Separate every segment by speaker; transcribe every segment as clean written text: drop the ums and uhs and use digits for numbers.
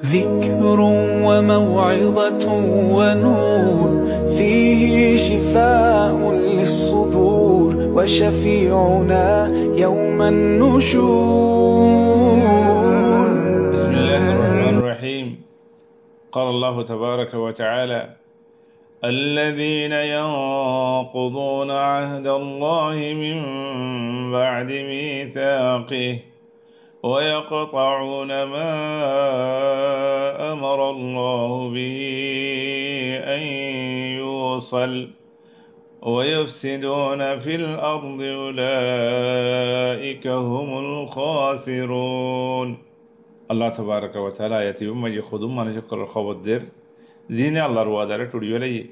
Speaker 1: ذكر وموعظة ونور، فيه شفاء للصدور وشفيعنا يوم النشور.
Speaker 2: بسم الله الرحمن الرحيم. قال الله تبارك وتعالى: الذين ينقضون عهد الله من بعد ميثاقه ويقطعون ما أمر الله به أن يوصل ويفسدون في الأرض أولئك هم الخاسرون. الله تبارك وتعالى يتيب ما يخدم من شكر الخبر در زين الله روادار توديو لي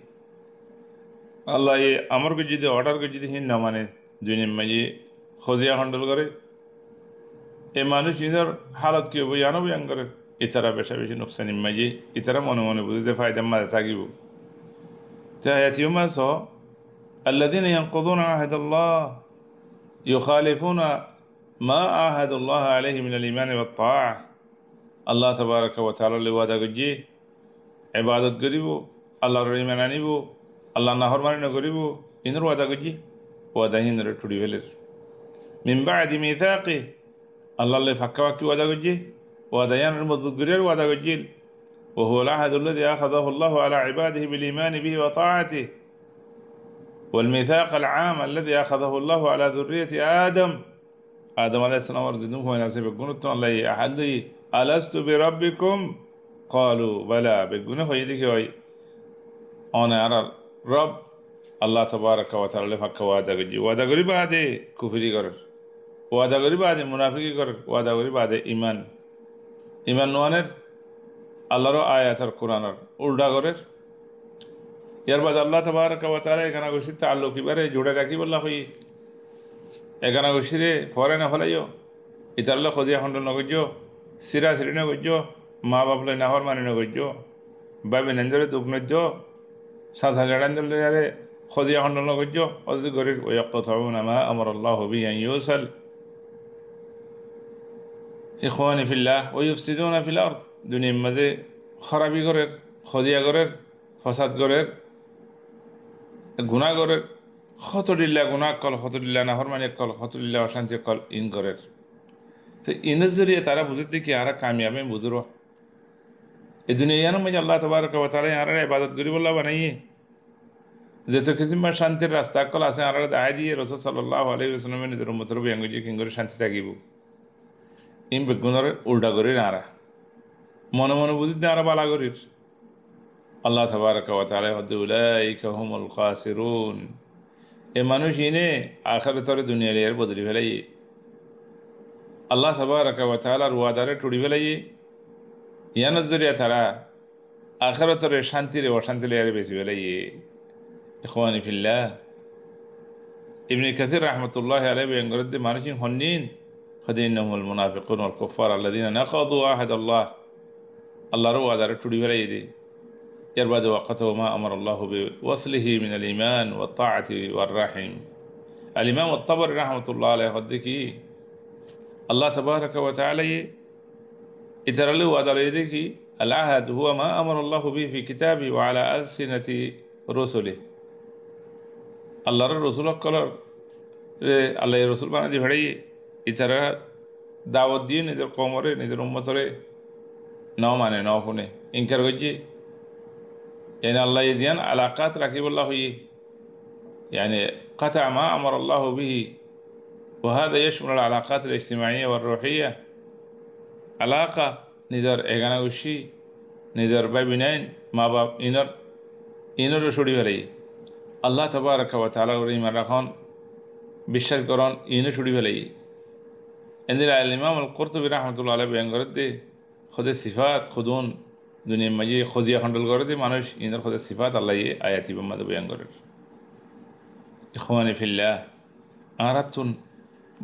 Speaker 2: الله أمر كجدي order كجدي هين نمانه दुनिया में ये खोजिया हंडल करे ए मानुष इधर हालत क्यों वो यानो भी अंगर इतना बेशा बेशी नुकसान में ये इतना मनो मनो बुद्धि फायदा मत ताकि वो تأتيهم سو الذين ينقضون عهد الله يخالفون ما عهد الله عليه من الإيمان والطاعة. الله تبارك وتعالى لوادا جي عبادت قريبو الله الرحمن عنيبو الله نهر ماني قريبو إنر وادا جي وادا هنر تودي فلر من بعد ميثاقه الله اللي فكوا كي وادا جي وادا ينر مضبوط قرير وادا جيل وهو العهد الذي أخذه الله على عباده بالإيمان به وطاعته، والميثاق العام الذي أخذه الله على ذرية آدم عليه السلام ورزقهم هو ناسب بقولت الله أحد ألست بربكم قالوا بلى بقوله هو يدك هو أنا أرى رب الله تبارك وتعالى فك وادا غري بعد كفري كر وادا غري بعد منافقي كر وادا غري بعد إيمان نوانر الله رو آيات القرآن উল্টা করে ইয়ার বাদ আল্লাহ তাবারক ওয়া তাআলা এখানে গসি তাআল্লুক ইবারে জোড়া রাখি বললা হই এখানে গসিরে ফরেনা ফলাইও ইতাল্লা খজিয়া খন্ড নগজ্জো সিরা সিরি নগজ্জো মা বাপলে নাহর মানে নগজ্জো বাবে নন্দরে দুপনজ্জো সাথা জাড়ান্দলে আরে খজিয়া খন্ড নগজ্জো অদি গরির ওয়াক্তাউনা মা আমারাল্লাহু বি আন ইউসাল ইখওয়ানি ফিল্লাহ ওয়া ইফসিদুনা ফিল আরদ দুনিয়ার মাঝে খারাপি করের খদিয়া করের ফসাদ করের গুনাহ করের খতরিল্লা গুনাহ কল খতরিল্লা নাফরমানি কল খতরিল্লা অশান্তি কল ইন করের তো ইনের জরিয়ে তারা বুঝতে কি আর কামিয়াবি বুঝুর এই দুনিয়ার মধ্যে আল্লাহ তাবারক ওয়া তাআলা আর ইবাদত করি বলা বানাইয়ে যত কিসিমা শান্তির রাস্তা কল আছে আর দায় দিয়ে রাসূল সাল্লাল্লাহু আলাইহি ওয়াসাল্লামের নিদর উম্মতের বিয়াঙ্গজি কিংগরে শান্তি থাকিব ইন বেগুনের উল্টা করে নারা মনে মনে বুঝিতে আর বালা করির আল্লাহ তাবারক ওয়া তাআলা হদ উলাইকা হুমুল খাসিরুন এ মানুষ ইনে আখিরাতের দুনিয়ার এর বদলি ফেলাই আল্লাহ তাবারক ওয়া তাআলার ওয়াদারে টুড়ি ফেলাই ইয়ানের জরিয়া তারা আখিরাতের শান্তির অশান্তির এর বেশি ফেলাই ইখওয়ানি ফিল্লাহ ইবনে কাসির রাহমাতুল্লাহি আলাইহি বেঙ্গরদ মানুষ হন্নিন খাদিনহুল মুনাফিকুন ওয়াল কুফার আল্লাযিনা নাকাদু আহাদ আল্লাহ الله رو هذا رتولي ولا يدي يربد وقته ما أمر الله بوصله من الإيمان والطاعة والرحم. الإمام الطبري رحمة الله عليه قدكي الله تبارك وتعالى إتر له هذا يدكي العهد هو ما أمر الله به في كتابه وعلى ألسنة رسله. الله الرسول قال الله الرسول بنا دي فدي إتر دعوت دين إتر قومره إتر أمته نو مانے نو فنے انکر گجی يعني الله يدين علاقات ركب الله هي يعني قطع ما أمر الله به وهذا يشمل العلاقات الاجتماعية والروحية علاقة نذر إيجانا وشي نذر بابنين ما باب إنر شوري بلي الله تبارك وتعالى ورحمه مرخان بالشر قرآن إنر شوري بلي عندنا الإمام القرطبي رحمة الله عليه بينقرد خود صفات خودون দুনিয়ার মাঝে খজিয়া খন্ডল করে দিয়ে মানুষ ইনার খোদের সিফাত আল্লাহ আয়াতি বাম্মাদে বয়ান করে ইখওয়ানি ফিল্লাহ আরাতুন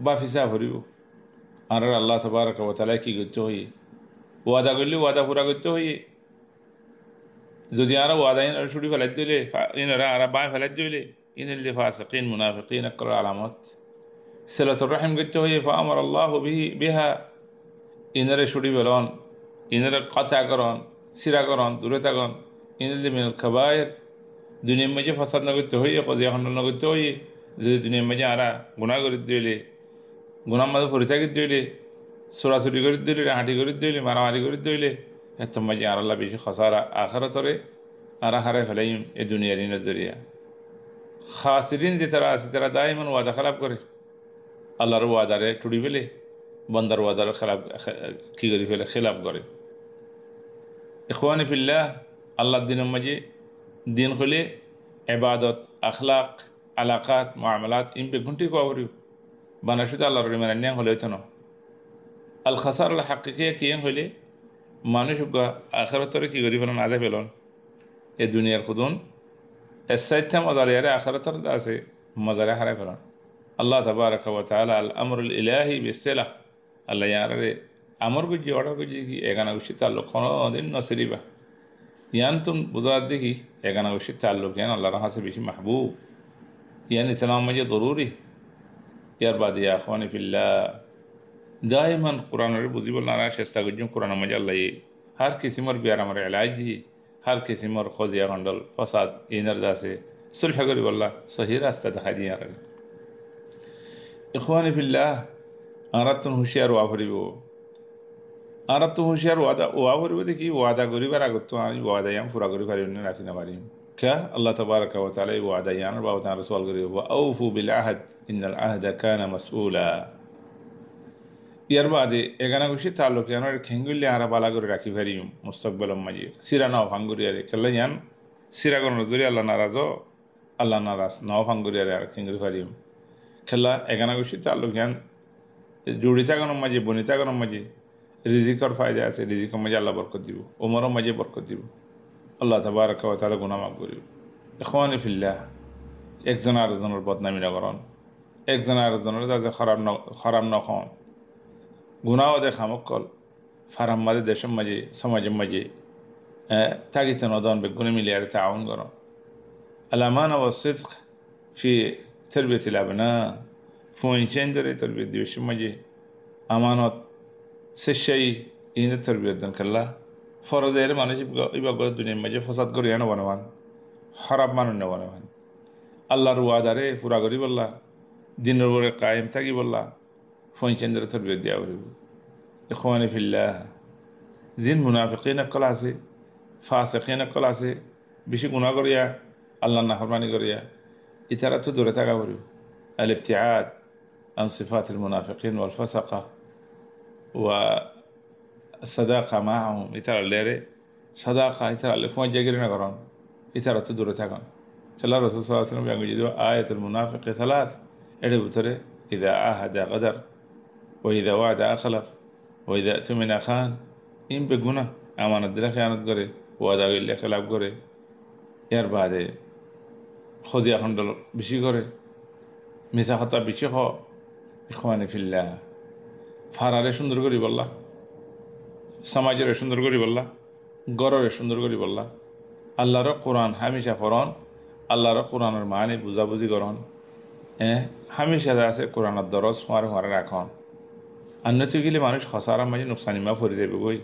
Speaker 2: বাফিসা ভরিব আর আল্লাহ তাবারক ওয়া তাআলা কি করতে হই ওয়াদা করলে ওয়াদা পুরা করতে হই যদি আর ওয়াদা ইনার ছুটি ফেলাই দিলে ইনারা আর বাঁ ফেলাই দিলে ইনাল ফাসিকিন মুনাফিকিন আকর আলামত সিলাতুর রহিম করতে হই ফাআমার আল্লাহু বিহা ইনারে ছুটি বেলন ইনারা কাচাকরণ সিরাকরণ দূরে থাকন ইনাদের মিনাল খাবায়ের দুনিয়ার মাঝে ফাসাদ নগরতে হইয়ে কজিয়া খন্ডন নগরতে হইয়ে যদি দুনিয়ার মাঝে আরা গুণা করে দিলে গুণার মাঝে পরি থাকি দিলে চোরাচুরি করে দিলে হাঁটি করে দিলে মারামারি করে দিলে এত মাঝে আরাল্লা বেশি খসারা আখারতরে আরা হারাই ফেলাইম এ দুনিয়ার ইনের জরিয়া খাসিরিন যে তারা আছে তারা দাইমান ওয়াদা খারাপ করে আল্লাহর ওয়াদারে টুড়ি ফেলে বন্দার ওয়াদার খারাপ কী করে ফেলে খেলাপ করে ইখওয়ানি ফিল্লাহ আল্লাহর দিনের মাঝে দিন হলে এবাদত আখলাক আলাকাত মামলাত ইম বেগুনটি কোয়াবরি বানাসুতে আল্লাহর মেরান্যাং হলে হইতো না আল খাসার আল্লাহ হাকিকে কিয়াং হইলে মানুষ আখারতরে কী করি ফেলন আজা ফেলন এ দুনিয়ার খুদুন এসাইথা মজারিয়ারে আখারতর আছে মজারে হারাই ফেলন আল্লাহ তাবারাকা ওয়া তাআলা আল আমরুল ইলাহি বিসসালাহ আল্লাহ ইয়ারে আমর গুজি অর্ডার গুজি কি এগানা গুছি তাল্লুক কোনোদিন নসরিবা ইয়ান্তুন বুঝার দেখি এগানা গুছি তাল্লুক ইয়ান আল্লাহর কাছে বেশি মাহবুব ইয়ান ইসলাম মাঝে জরুরি ইয়ার বাদ ইয়া আখওয়ানি ফিল্লাহ দাইমান কোরআনের বুঝিব না চেষ্টা করছুম কোরআনের মাঝে আল্লাহ হার কিসিমর বিয়ার আমার এলাজ দি হার কিসিমর খজিয়া খণ্ডল ফসাদ ইনার দাসে সুলহ করি বললা সহি রাস্তা দেখা দিয়ে আর ইখওয়ানি ফিল্লাহ আরাতুন হুঁশিয়ার ওয়া ভরিব আরাতুন হুঁশিয়ার ওয়া ভরিব দেখি ওয়াদা করিবার আগত তো আমি ওয়াদা ইয়াম পুরা করি পারি না রাখি না পারি ক্যা আল্লাহ তাবারাকা ওয়া তাআলা ওয়াদা ইয়ান বাবা তাআলা সওয়াল করিব আউফু বিল আহদ ইন্নাল আহদা কানা মাসউলা ইয়ার বাদে এগানা গুছি তাল্লুক ইয়ান খেঙ্গুলি আরা বালা করে রাখি পারি মুস্তকবেলম মাঝে সিরা নাও ভাঙ্গুরিয়ারে কেলা ইয়ান সিরা কোন নজরি আল্লাহ নারাজ আল্লাহ নারাজ নাও ভাঙ্গুরিয়ারে আর খেঙ্গুরি পারি খেলা এগানা গুছি তাল্লুক ইয়ান জুড়ি থাকানোর মাঝে বনি থাকানোর মাঝে রিজিকর ফায়দা আছে রিজিকের মাঝে আল্লাহ বরকত দিব ওমরের মাঝে বরকত দিব আল্লাহ তাবারাকা ওয়া তাআলা গুনাহ মাফ করিব ইখওয়ানি ফিল্লাহ একজন আরেকজনের বদনামি না করন একজন আরেকজনের যাতে খারাপ নখন গুনাহ দে খামকল ফারাম মাঝে দেশের মাঝে সমাজের মাঝে তাগিতে নদন বেগুনে মিলিয়ারে তাউন করো আল-আমানা ওয়া সিদক ফি তারবিয়াতিল আবনা ফোনচেন ধরে তরবিয়ত দিবসের মাঝে আমানত শেষাই ইনের তরবিয়ত দেন খেলা ফরজের মানুষ ইবাগ দুনিয়ার মাঝে ফসাদ করি না বনবান খারাপ মানুষ না বনবান আল্লাহর ওয়াদারে পুরা করি বললা দিনের উপরে কায়েম থাকি বললা ফোনচেন ধরে তরবিয়ত দেওয়া করিব ইখওয়ানি ফিল্লাহ জিন মুনাফিকিন আকল আছে ফাসিকিন আকল আছে বেশি গুনাহ করিয়া আল্লাহর নাফরমানি করিয়া ইতারা তো দূরে থাকা করিব الابتعاد عن صفات المنافقين والفسقة والصداقة معهم يترى الليري صداقة يترى اللي فوق جاكرين قران يترى تدور تاكن كلا الرسول صلى الله عليه وسلم يقول آية المنافق ثلاث إلي بتري إذا عاهد غدر وإذا وعد أخلف وإذا اؤتمن خان إن بقنا أمانة دل خيانة قري وعدا قل خلاف قري يار بعد خذ يا خندل بشي قري মিশা কথা বেশি হ ইখওয়ানি ফিল্লাহ ফারারে সুন্দর করি বললা সমাজের সুন্দর করি বললা গড়রে সুন্দর করি বললা আল্লাহর কোরআন হামেশা ফরন আল্লাহর কোরআনের মানে বুঝাবুঝি করন হামেশা আছে কোরআনের দরজ মারে রাখন অন্যথা গেলে মানুষ খসারার মাঝে নুকসানিমা ফরি যাবে গই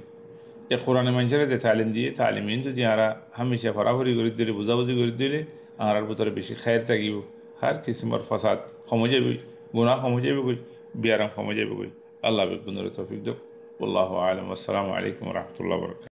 Speaker 2: এ কোরআনের মানুষের যে তালিম দিয়ে তালিমিন যদি আরা হামেশা ফরাফরি করে দিলে বুঝাবুঝি করে দিলে আর ভিতরে বেশি খায়ের থাকিব हर किस्मर फसाद खमो जाबे गुनाह खमो जाबे कोई बियाराम खमो जाबे कोई अल्लाह बे गुनर तौफीक दो वल्लाहु आलम अस्सलामु अलैकुम व रहमतुल्लाहि व बरकातहू।